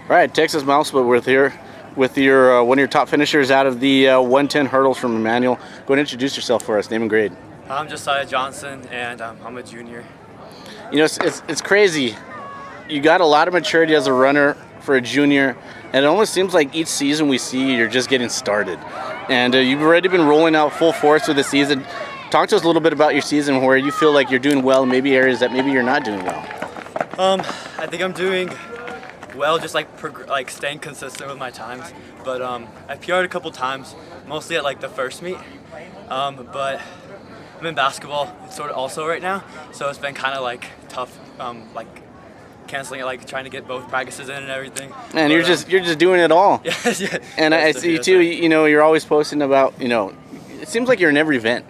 All right, Texas MileSplit with your one of your top finishers out of the 110 hurdles from Immanuel. Go ahead and introduce yourself for us, name and grade. I'm Josiah Johnson, and I'm a junior. You know, it's crazy. You got a lot of maturity as a runner for a junior, and it almost seems like each season we see you're just getting started. And you've already been rolling out full force with the season. Talk to us a little bit about your season where you feel like you're doing well, and maybe areas that maybe you're not doing well. I think I'm doing well, just like staying consistent with my times. But I PR'd a couple times, mostly at like the first meet. But I'm in basketball sort of also right now, so it's been kind of like tough, like canceling it, like trying to get both practices in and everything. And you're just doing it all. Yeah. And I see you too. You know, you're always posting about. You know, it seems like you're in every event.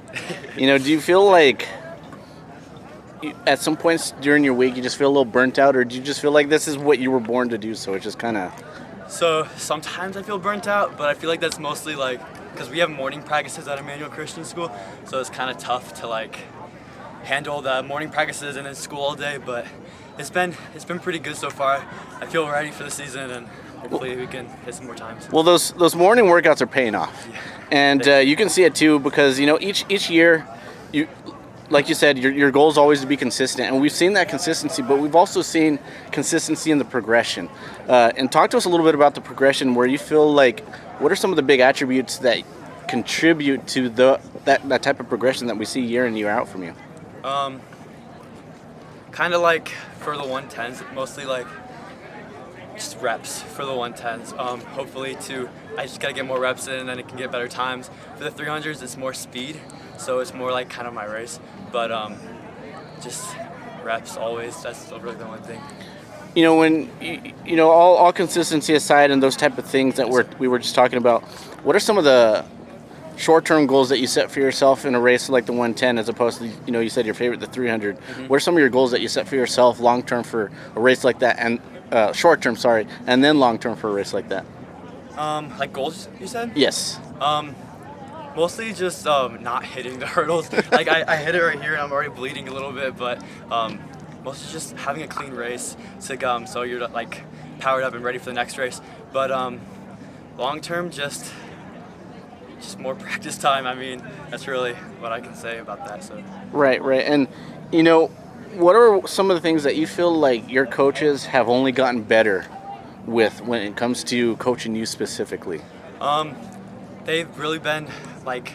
You know, do you feel like at some points during your week you just feel a little burnt out, or do you just feel like this is what you were born to do? So it's just kind of. So sometimes I feel burnt out, but I feel like that's mostly like because we have morning practices at Immanuel Christian School, so it's kind of tough to like handle the morning practices and then school all day. But it's been pretty good so far. I feel ready for the season, and hopefully we can hit some more times. Well, those morning workouts are paying off, Yeah. and you can see it too because you know each year you. Like you said, your goal is always to be consistent, and we've seen that consistency, but we've also seen consistency in the progression. And talk to us a little bit about the progression, where you feel like, what are some of the big attributes that contribute to that type of progression that we see year in year out from you? Kind of like for the 110s, mostly like just reps for the 110s. Hopefully I just gotta get more reps in, and then it can get better times. For the 300s, it's more speed, so it's more like kind of my race. But just reps always. That's really the one thing. You know, when you know all consistency aside and those type of things that we were just talking about, what are some of the short-term goals that you set for yourself in a race like the 110, as opposed to, you know, you said your favorite, the 300? Mm-hmm. What are some of your goals that you set for yourself long-term for a race like that, and short-term, sorry, and then long-term for a race like that? Like goals, you said? Yes. Mostly just not hitting the hurdles. Like I hit it right here and I'm already bleeding a litly bit, but mostly just having a clean race to so you're like powered up and ready for the next race. But long term, just more practice time. I mean, that's really what I can say about that. So. Right. And you know, what are some of the things that you feel like your coaches have only gotten better with when it comes to coaching you specifically? They've really been like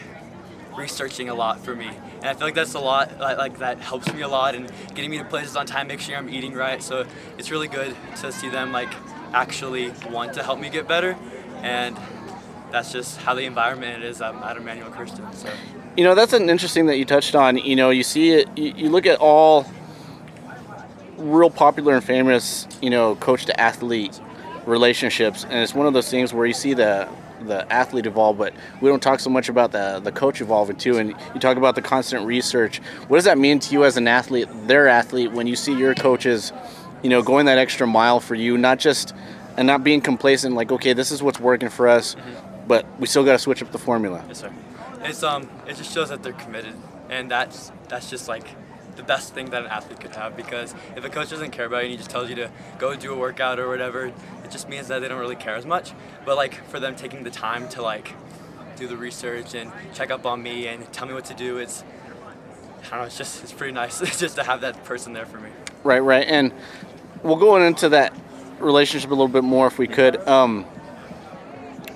researching a lot for me, and I feel like that's a lot like that helps me a lot in getting me to places on time, make sure I'm eating right. So it's really good to see them like actually want to help me get better, and that's just how the environment is at Immanuel Christian. So you know, that's an interesting that you touched on. You know, you see it, you look at all real popular and famous, you know, coach to athlete relationships, and it's one of those things where you see the athlete evolve, but we don't talk so much about the coach evolving too. And you talk about the constant research. What does that mean to you as an athlete, their athlete, when you see your coaches, you know, going that extra mile for you, not being complacent, like, okay, this is what's working for us, but we still got to switch up the formula? Yes, sir. It's it just shows that they're committed, and that's just like the best thing that an athlete could have, because if a coach doesn't care about you and he just tells you to go do a workout or whatever, it just means that they don't really care as much. But like for them taking the time to like do the research and check up on me and tell me what to do, I don't know, it's pretty nice just to have that person there for me. Right. And we'll go into that relationship a little bit more if we could.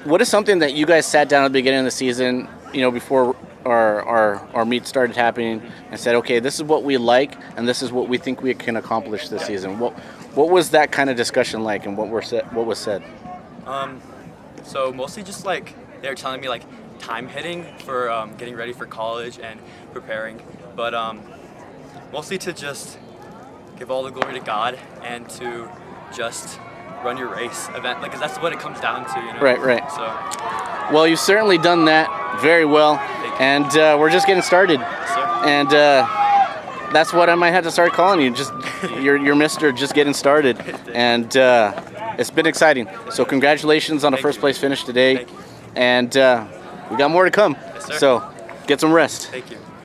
What is something that you guys sat down at the beginning of the season, you know, before our meet started happening, and said, okay, this is what we like and this is what we think we can accomplish this season? What was that kind of discussion like, and what was said? So mostly just like they were telling me like time hitting for getting ready for college and preparing, but mostly to just give all the glory to God and to just run your race event, like, 'cause that's what it comes down to, you know? Right. So, well, you've certainly done that very well, and we're just getting started. yes, sir. And that's what I might have to start calling you. Just you're Mr. Just Getting Started, and it's been exciting. So congratulations on the first place finish today, Thank you. and we got more to come. Yes, sir. So get some rest. Thank you.